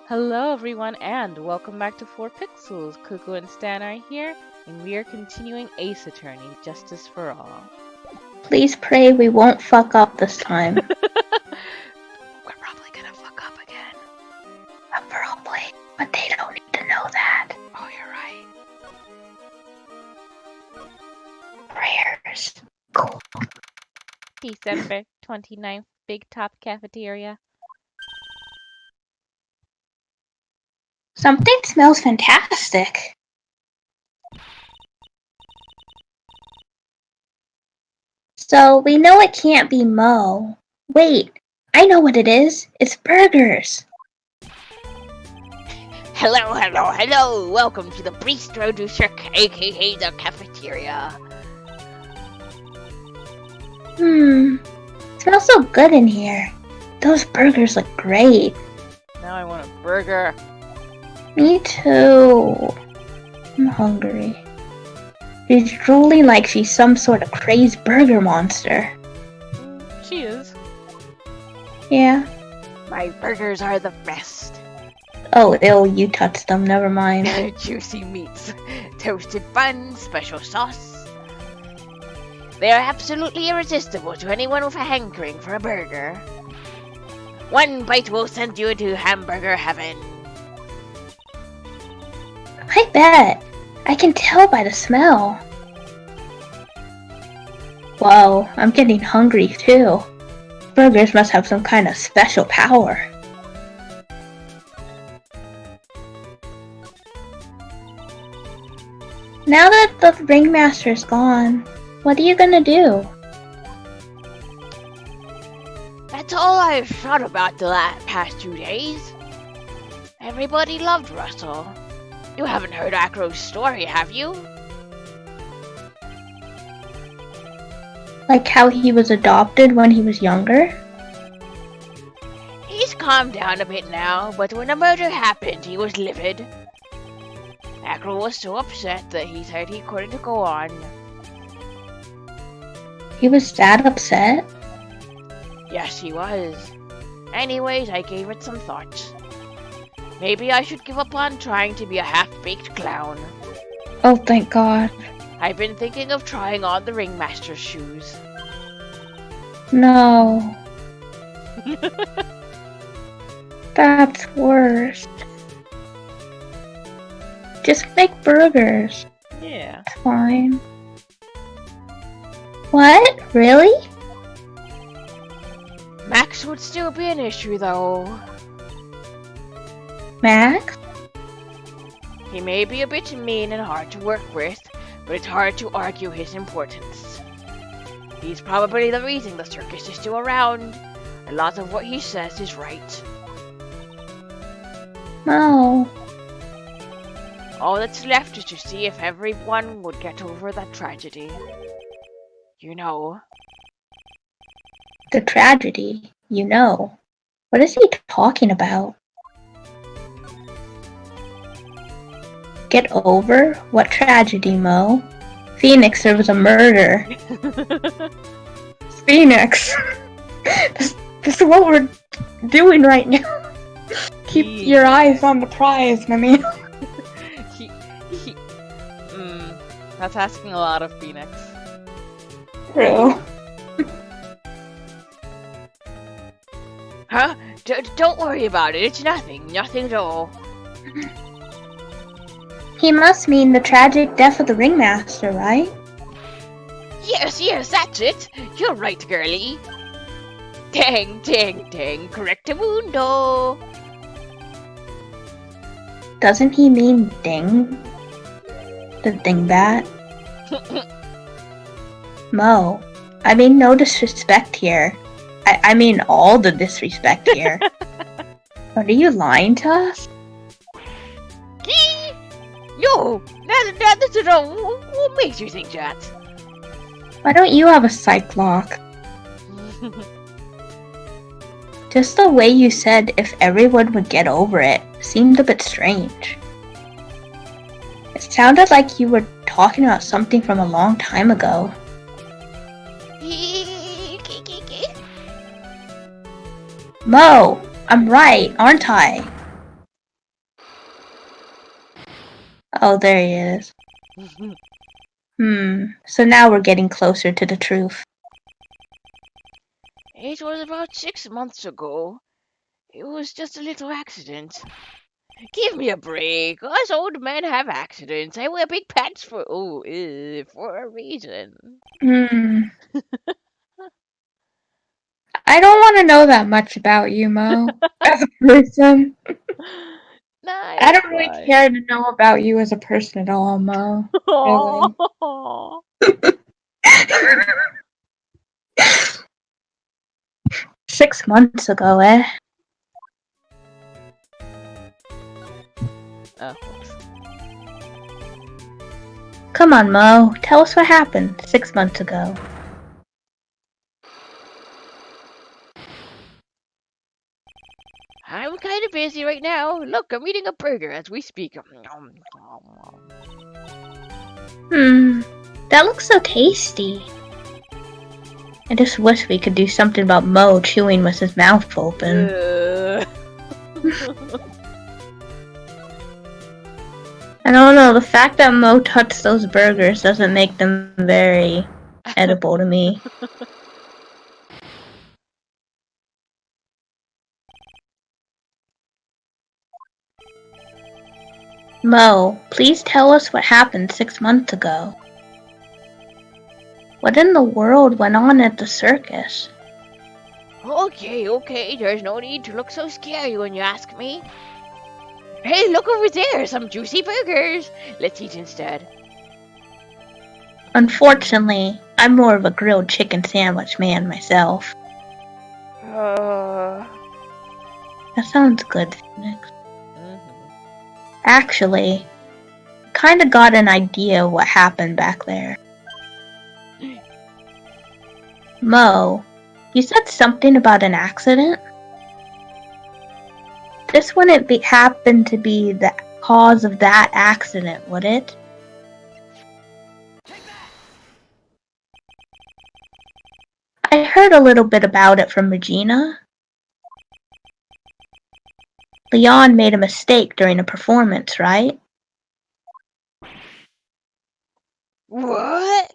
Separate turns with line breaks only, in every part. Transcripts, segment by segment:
Hello, everyone, and welcome back to 4 Pixels. Cuckoo and Stan are here, and we are continuing Ace Attorney, Justice for All.
Please pray we won't fuck up this time.
We're probably gonna fuck up again.
Probably, but they don't need to know that.
Oh, you're right.
Prayers. Cool.
December 29th, Big Top Cafeteria.
Something smells fantastic. So we know it can't be Mo. Wait, I know what it is. It's burgers.
Hello. Welcome to the Bistro du Cirque, aka the cafeteria.
Smells so good in here. Those burgers look great.
Now I want a burger.
Me too. I'm hungry. She's drooling like she's some sort of crazed burger monster.
She is.
Yeah.
My burgers are the best.
Oh, ill, you touched them, never mind.
Juicy meats, toasted buns, special sauce. They are absolutely irresistible to anyone with a hankering for a burger. One bite will send you into hamburger heaven.
I bet. I can tell by the smell. Whoa, I'm getting hungry too. Burgers must have some kind of special power. Now that the ringmaster's gone, what are you gonna do?
That's all I've thought about the past 2 days. Everybody loved Russell. You haven't heard Acro's story, have you?
Like how he was adopted when he was younger?
He's calmed down a bit now, but when the murder happened, he was livid. Acro was so upset that he said he couldn't go on.
He was that upset?
Yes, he was. Anyways, I gave it some thought. Maybe I should give up on trying to be a half-baked clown.
Oh, thank God.
I've been thinking of trying on the ringmaster's shoes.
No. That's worse. Just make burgers.
Yeah.
It's fine. What? Really?
Max would still be an issue, though.
Max?
He may be a bit mean and hard to work with, but it's hard to argue his importance. He's probably the reason the circus is still around. A lot of what he says is right.
No.
All that's left is to see if everyone would get over that tragedy. You know.
The tragedy, you know. What is he talking about? Get over? What tragedy, Mo? Phoenix, there was a murder. Phoenix! this is what we're doing right now. Keep your eyes on the prize, my man.
That's asking a lot of Phoenix.
True.
Huh? Don't worry about it. It's nothing at all.
He must mean the tragic death of the ringmaster, right?
Yes, that's it. You're right, girlie. Dang, correctamundo.
Doesn't he mean ding? The dingbat? Mo, I mean no disrespect here. I mean all the disrespect here. Are you lying to us?
Yo, that's it all. What makes you think that?
Why don't you have a psych lock? Just the way you said if everyone would get over it seemed a bit strange. It sounded like you were talking about something from a long time ago. Mo, I'm right, aren't I? Oh, there he is. So now we're getting closer to the truth.
It was about 6 months ago. It was just a little accident. Give me a break. Us old men have accidents. I wear big pants for for a reason.
I don't want to know that much about you, Mo, as a person.
Nah,
I
it's
don't really
fine.
care to know about you as a person at all, Mo. Really.
Oh,
6 months ago, eh?
whoops.
Come on, Mo. Tell us what happened 6 months ago.
I'm kind of busy right now. Look, I'm eating a burger as we speak.
That looks so tasty. I just wish we could do something about Mo chewing with his mouth open. I don't know, the fact that Mo touched those burgers doesn't make them very edible to me. Mo, please tell us what happened 6 months ago. What in the world went on at the circus?
Okay, there's no need to look so scary when you ask me. Hey, look over there, some juicy burgers. Let's eat instead.
Unfortunately, I'm more of a grilled chicken sandwich man myself.
Uh,
That sounds good, Phoenix.
mhm.
Actually, kinda got an idea what happened back there. Mo, you said something about an accident? This wouldn't happen to be the cause of that accident, would it? I heard a little bit about it from Regina. Leon made a mistake during a performance, right?
What?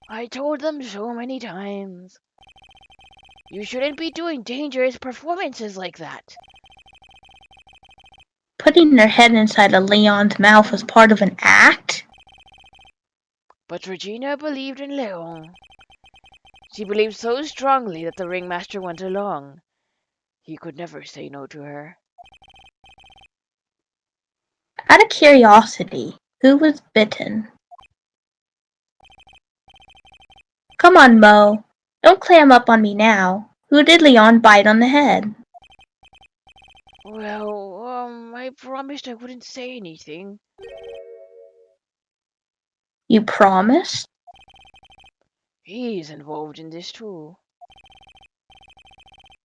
I told them so many times. You shouldn't be doing dangerous performances like that.
Putting her head inside of Leon's mouth was part of an act?
But Regina believed in Leon. She believed so strongly that the ringmaster went along. He could never say no to her.
Out of curiosity, who was bitten? Come on, Mo. Don't clam up on me now. Who did Leon bite on the head?
Well, I promised I wouldn't say anything.
You promised?
He's involved in this too.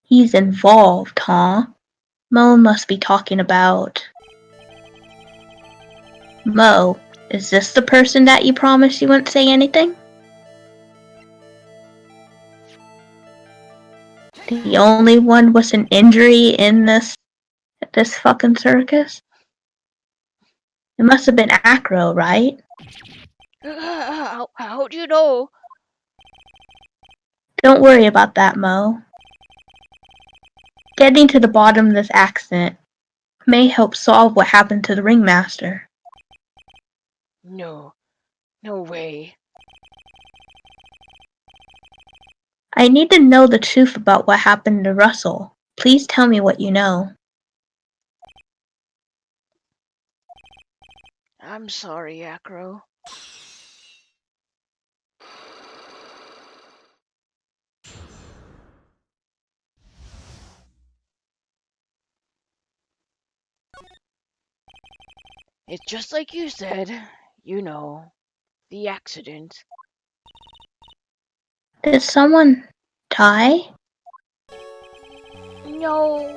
He's involved, huh? Mo must be talking about... Mo, is this the person that you promised you wouldn't say anything? The only one with an injury in this fucking circus? It must have been Acro, right?
How do you know?
Don't worry about that, Mo. Getting to the bottom of this accident may help solve what happened to the ringmaster.
No way.
I need to know the truth about what happened to Russell. Please tell me what you know.
I'm sorry, Acro. It's just like you said. You know, the accident.
Did someone die?
No,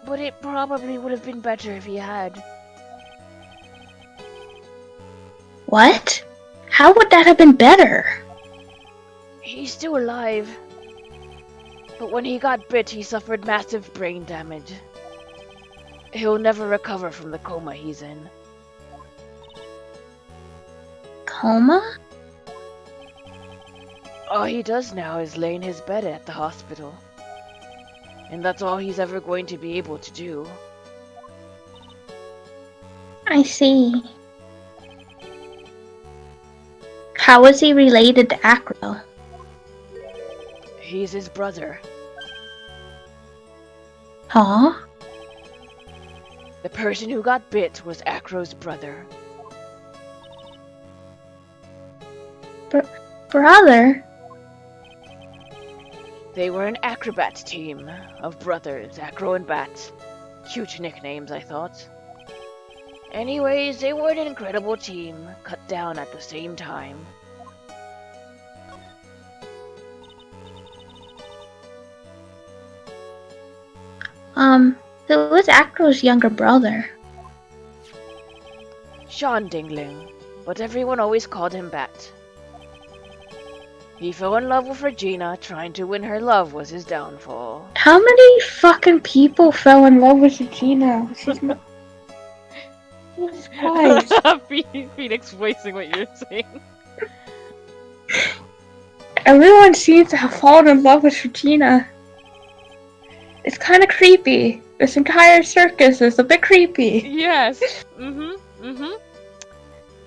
but it probably would have been better if he had.
What? How would that have been better?
He's still alive. But when he got bit, he suffered massive brain damage. He'll never recover from the coma he's in.
Coma?
All he does now is lay in his bed at the hospital. And that's all he's ever going to be able to do.
I see. How is he related to Acro?
He's his brother.
Huh?
The person who got bit was Acro's brother.
Brother?
They were an acrobat team of brothers, Acro and Bat. Cute nicknames, I thought. Anyways, they were an incredible team, cut down at the same time.
Who was Acro's younger brother?
Sean Dingling, but everyone always called him Bat. He fell in love with Regina, trying to win her love was his downfall.
How many fucking people fell in love with Regina? She's not... Jesus Christ.
Phoenix voicing what you're saying.
Everyone seems to have fallen in love with Regina. It's kind of creepy. This entire circus is a bit creepy.
Yes.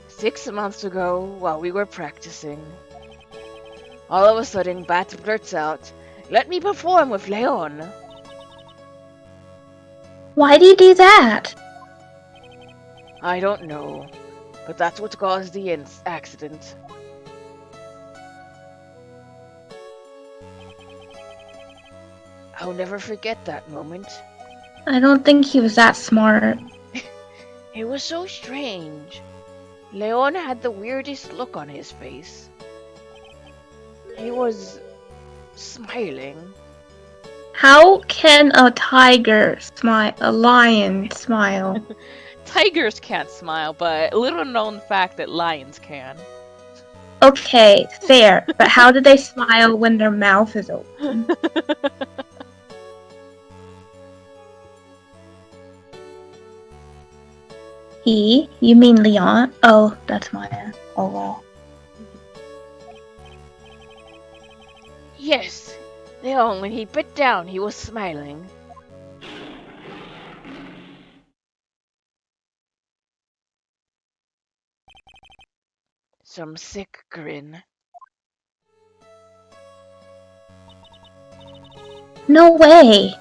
6 months ago, while we were practicing, all of a sudden, Bat blurts out, "Let me perform with Leon."
Why do you do that?
I don't know, but that's what caused the accident. I'll never forget that moment.
I don't think he was that smart.
It was so strange. Leon had the weirdest look on his face. He was smiling.
How can a tiger smile? A lion smile?
Tigers can't smile, but little known fact that lions can.
Okay, fair. But how do they smile when their mouth is open? He? You mean Leon? Oh, that's Maya. Oh well.
Yes, Leon, when he bit down, he was smiling. Some sick grin.
No way!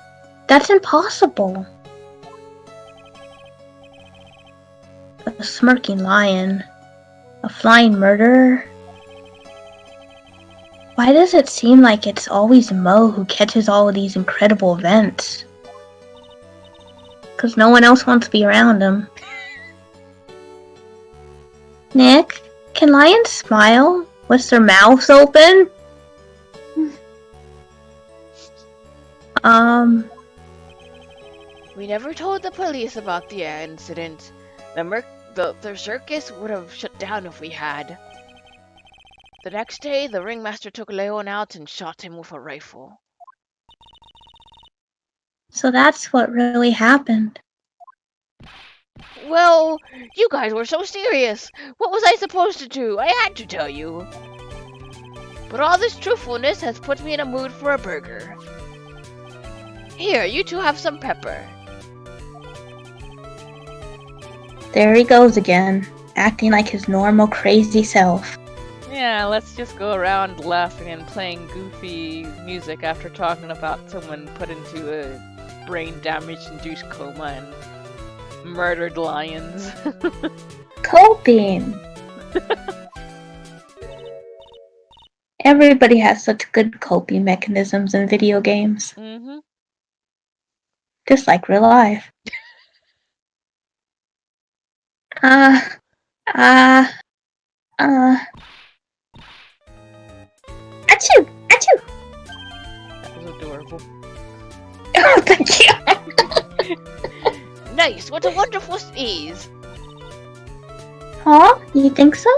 That's impossible. A smirking lion. A flying murderer. Why does it seem like it's always Mo who catches all of these incredible events? Because no one else wants to be around him. Nick, can lions smile with their mouths open?
We never told the police about the incident. The circus would have shut down if we had. The next day, the ringmaster took Leon out and shot him with a rifle.
So that's what really happened.
Well, you guys were so serious. What was I supposed to do? I had to tell you. But all this truthfulness has put me in a mood for a burger. Here, you two have some pepper.
There he goes again, acting like his normal crazy self.
Yeah, let's just go around laughing and playing goofy music after talking about someone put into a brain damage-induced coma and murdered lions.
Coping! Everybody has such good coping mechanisms in video games.
Mm-hmm.
Just like real life. Achoo! Achoo!
That was adorable.
Oh, thank you!
Nice, what a wonderful sneeze.
Huh? You think so?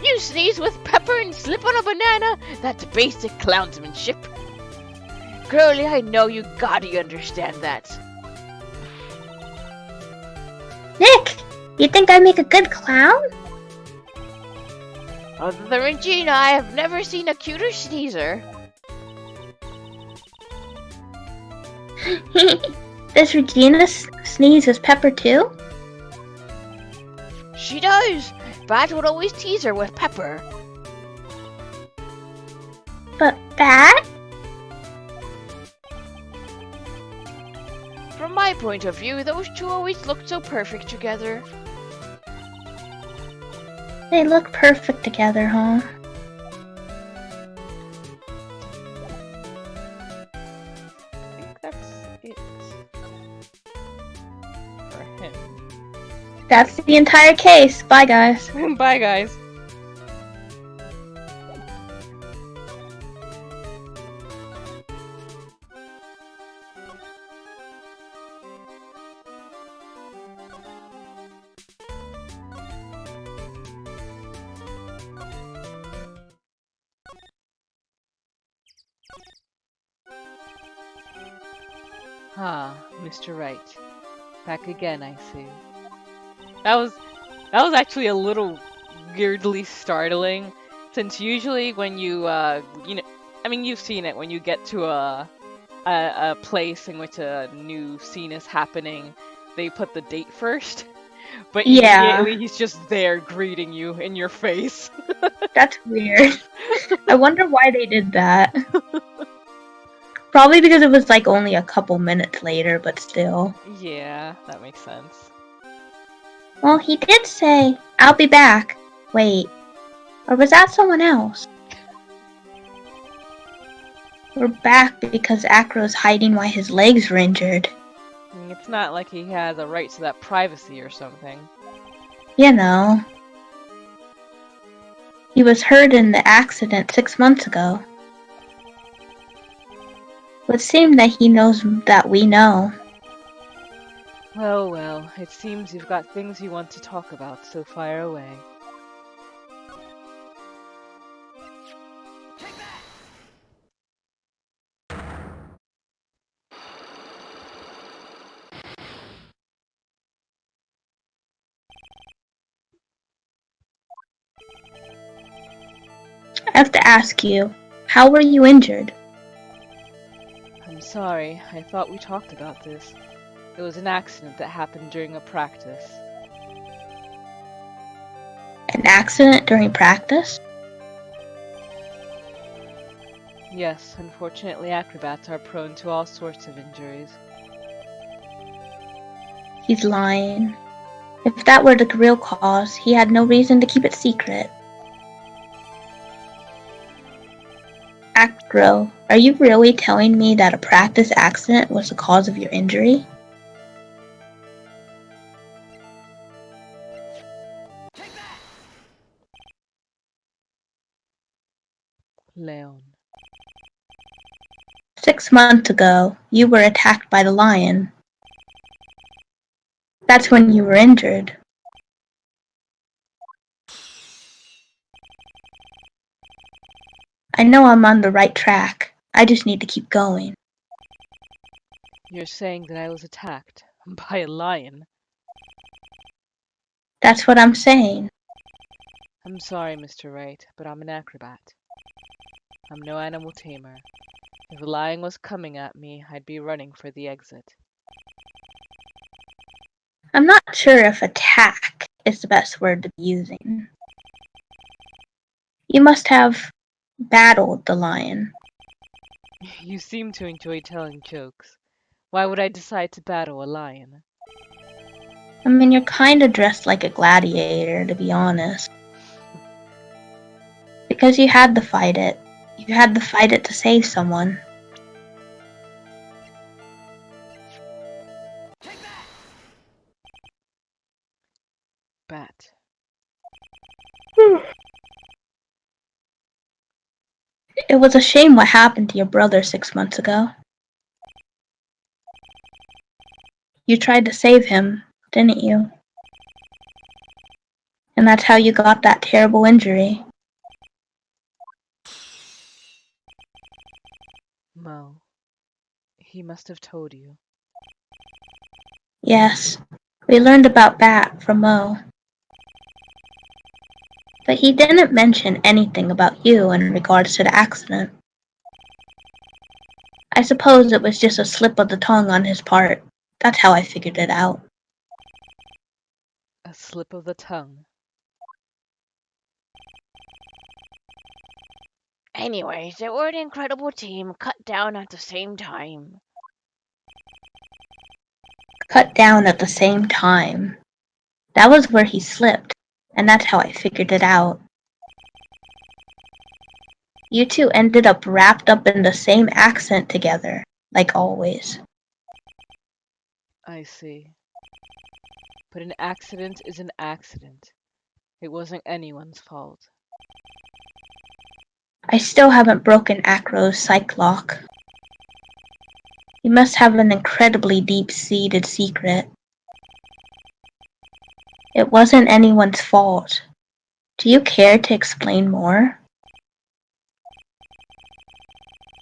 You sneeze with pepper and slip on a banana? That's basic clownsmanship. Curly, I know you gotta understand that.
Nick, you think I make a good clown?
Other than Regina, I have never seen a cuter sneezer.
Does Regina sneeze as Pepper too?
She does. Bat would always tease her with Pepper.
But Bat?
From my point of view, those two always looked so perfect together.
They look perfect together, huh?
I think that's it for him.
That's the entire case. Bye, guys.
Bye, guys. Ah, Mr. Wright. Back again, I see. That was actually a little weirdly startling, since usually when you I mean, you've seen it when you get to a place in which a new scene is happening, they put the date first. But
Yeah.
immediately he's just there greeting you in your face.
That's weird. I wonder why they did that. Probably because it was like only a couple minutes later, but still.
Yeah, that makes sense.
Well, he did say, I'll be back. Wait, or was that someone else? We're back because Acro's hiding why his legs were injured.
I mean, it's not like he has a right to that privacy or something.
You know. He was hurt in the accident 6 months ago. It would seem that he knows that we know.
Well, well, it seems you've got things you want to talk about, so fire away.
I have to ask you, how were you injured?
I'm sorry, I thought we talked about this. It was an accident that happened during a practice.
An accident during practice?
Yes, unfortunately acrobats are prone to all sorts of injuries.
He's lying. If that were the real cause, he had no reason to keep it secret. Acro, are you really telling me that a practice accident was the cause of your injury?
Leon.
6 months ago, you were attacked by the lion. That's when you were injured. I know I'm on the right track. I just need to keep going.
You're saying that I was attacked by a lion?
That's what I'm saying.
I'm sorry, Mr. Wright, but I'm an acrobat. I'm no animal tamer. If a lion was coming at me, I'd be running for the exit.
I'm not sure if attack is the best word to be using. You must have battled the lion.
You seem to enjoy telling jokes. Why would I decide to battle a lion?
I mean, you're kinda dressed like a gladiator, to be honest. Because you had to fight it. You had to fight it to save someone.
Bat.
It was a shame what happened to your brother 6 months ago. You tried to save him, didn't you? And that's how you got that terrible injury.
Mo. He must have told you.
Yes. We learned about Bat from Mo. But he didn't mention anything about you in regards to the accident. I suppose it was just a slip of the tongue on his part. That's how I figured it out.
A slip of the tongue.
Anyways, they were an incredible team, cut down at the same time.
Cut down at the same time. That was where he slipped, and that's how I figured it out. You two ended up wrapped up in the same accent together, like always.
I see. But an accident is an accident. It wasn't anyone's fault.
I still haven't broken Acro's psych lock. He must have an incredibly deep-seated secret. It wasn't anyone's fault. Do you care to explain more?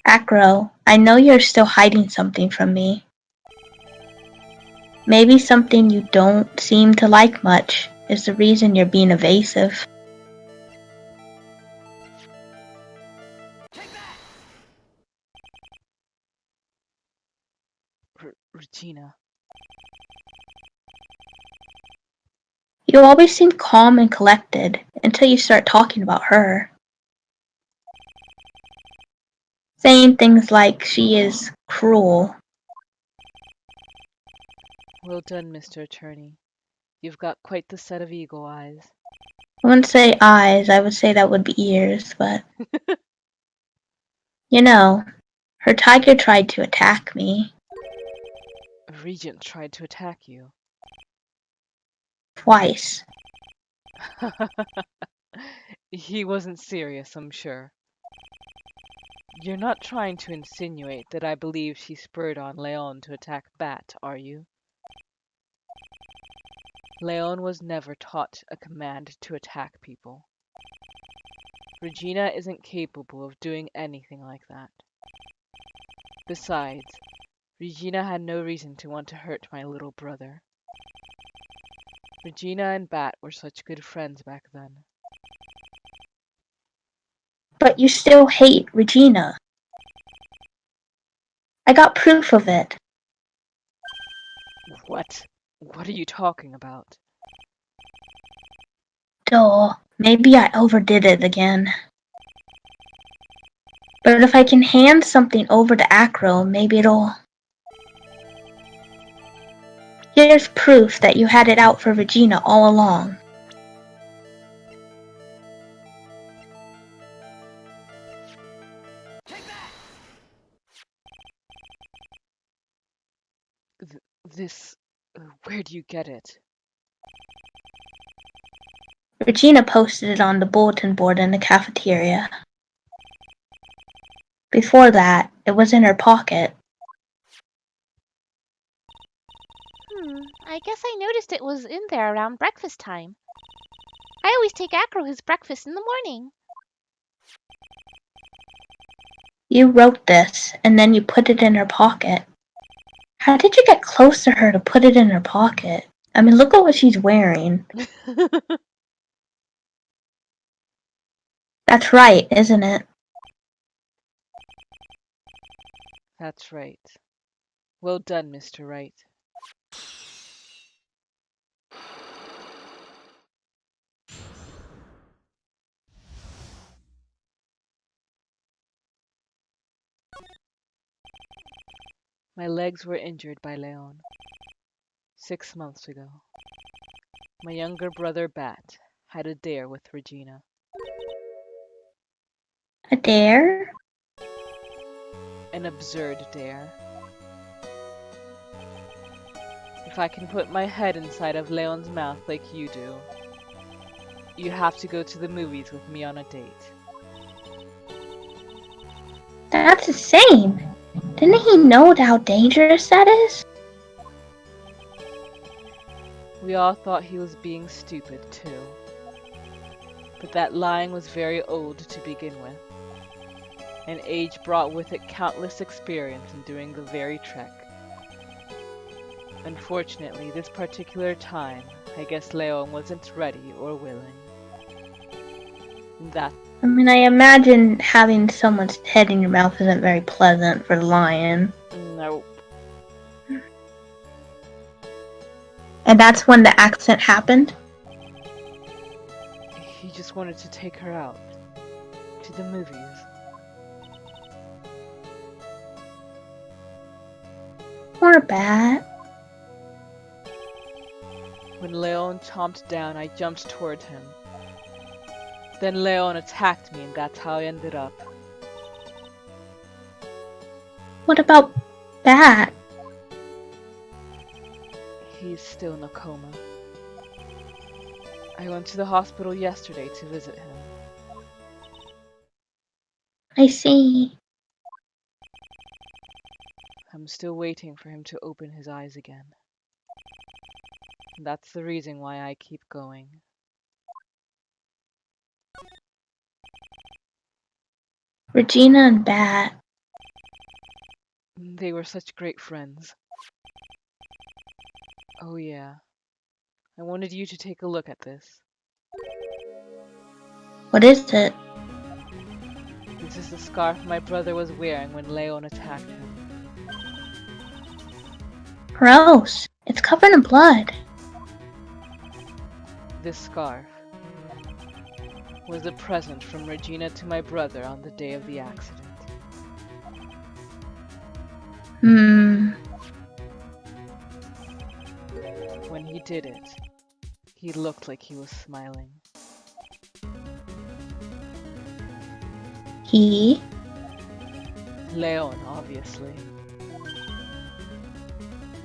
Acro, I know you're still hiding something from me. Maybe something you don't seem to like much is the reason you're being evasive.
Regina.
You always seem calm and collected until you start talking about her. Saying things like she is cruel.
Well done, Mr. Attorney. You've got quite the set of eagle eyes.
I wouldn't say eyes, I would say that would be ears, but... You know, her tiger tried to attack me.
A regent tried to attack you.
Twice.
He wasn't serious, I'm sure. You're not trying to insinuate that I believe she spurred on Leon to attack Bat, are you? Leon was never taught a command to attack people. Regina isn't capable of doing anything like that. Besides, Regina had no reason to want to hurt my little brother. Regina and Bat were such good friends back then.
But you still hate Regina. I got proof of it.
What? What are you talking about?
Duh, maybe I overdid it again. But if I can hand something over to Acro, maybe it'll... Here's proof that you had it out for Regina all along.
This... where do you get it?
Regina posted it on the bulletin board in the cafeteria. Before that, it was in her pocket.
I guess I noticed it was in there around breakfast time. I always take Acro his breakfast in the morning.
You wrote this, and then you put it in her pocket. How did you get close to her to put it in her pocket? I mean, look at what she's wearing. That's right, isn't it?
That's right. Well done, Mr. Wright. My legs were injured by Leon 6 months ago. My younger brother, Bat, had a dare with Regina.
A dare?
An absurd dare. If I can put my head inside of Leon's mouth like you do, you have to go to the movies with me on a date.
That's insane. Didn't he know how dangerous that is?
We all thought he was being stupid, too. But that lying was very old to begin with, and age brought with it countless experience in doing the very trick. Unfortunately, this particular time, I guess Leon wasn't ready or willing. That
I mean, I imagine having someone's head in your mouth isn't very pleasant for the lion.
nope.
And that's when the accident happened?
He just wanted to take her out to the movies.
Or bad.
When Leon chomped down, I jumped toward him. Then Leon attacked me, and that's how I ended up.
What about Bat?
He's still in a coma. I went to the hospital yesterday to visit him.
I see.
I'm still waiting for him to open his eyes again. That's the reason why I keep going.
Regina and Bat.
They were such great friends. Oh yeah. I wanted you to take a look at this.
What is it?
This is the scarf my brother was wearing when Leon attacked him.
Gross. It's covered in blood.
This scarf was a present from Regina to my brother on the day of the accident. When he did it, he looked like he was smiling.
He?
Leon, obviously.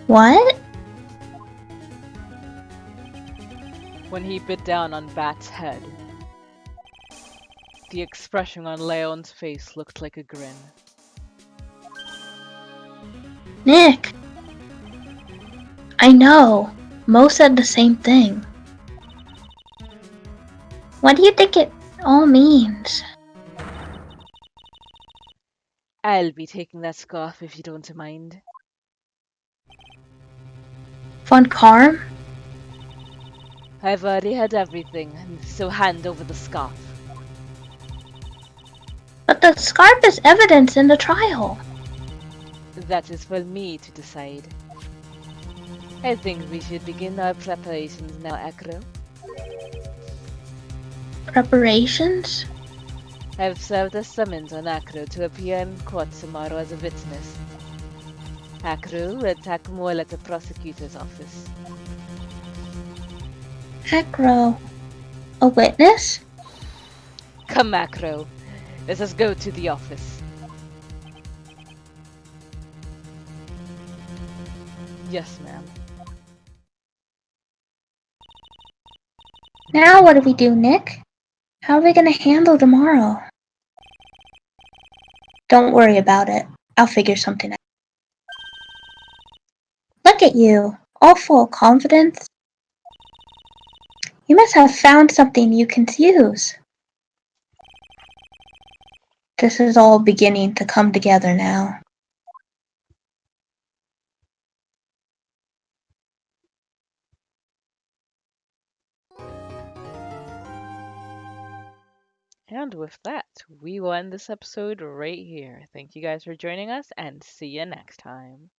What?
When he bit down on Bat's head, the expression on Leon's face looked like a grin.
Nick. I know. Mo said the same thing. What do you think it all means?
I'll be taking that scarf if you don't mind.
Von Karm?
I've already had everything, so hand over the scarf.
But the scarf is evidence in the trial.
That is for me to decide. I think we should begin our preparations now, Acro.
Preparations?
I've served a summons on Acro to appear in court tomorrow as a witness. Acro will attack Moyle at the prosecutor's office.
Acro. A witness?
Come, Acro. Let us go to the office. Yes, ma'am.
Now what do we do, Nick? How are we gonna handle tomorrow? Don't worry about it. I'll figure something out. Look at you, all full of confidence. You must have found something you can use. This is all beginning to come together now.
And with that, we will end this episode right here. Thank you guys for joining us, and see you next time.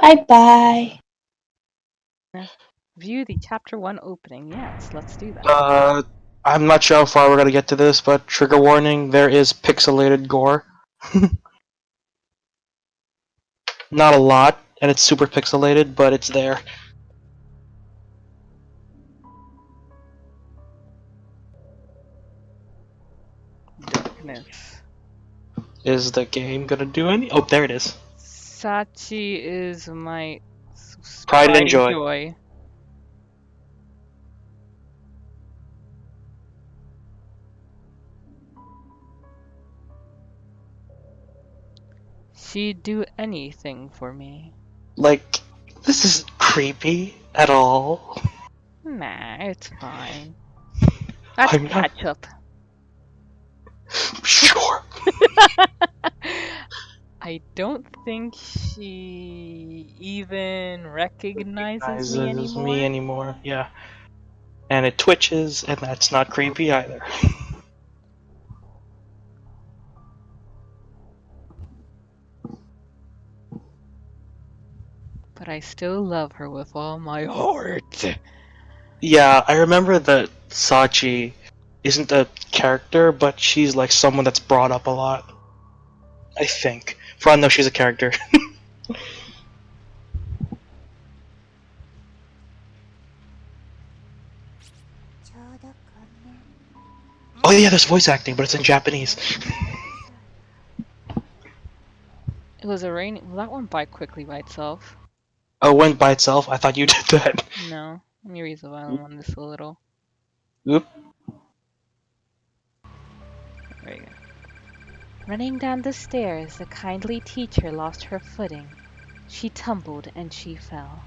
Bye-bye.
View the Chapter 1 opening. Yes, let's do that.
I'm not sure how far we're gonna get to this, but trigger warning, there is pixelated gore. Not a lot, and it's super pixelated, but it's there.
Darkness.
Is the game gonna do any? Oh, there it is.
Sachi is my
Pride and joy.
She'd do anything for me.
Like, this is creepy at all.
Nah, it's fine. That's
I'm not-
ketchup.
Sure.
I don't think she even recognizes me
Recognizes me
anymore.
anymore. Yeah. And it twitches, and that's not creepy either.
But I still love her with all my heart.
Yeah, I remember that Sachi isn't a character, but she's like someone that's brought up a lot. I think. For all I know, she's a character. Oh yeah, there's voice acting, but it's in Japanese.
It was a rainy. Well, that went by quickly by itself.
Oh, it went by itself? I thought you did that.
No, let me raise the volume on this a little.
Oop.
There you go.
Running down the stairs, the kindly teacher lost her footing. She tumbled and she fell.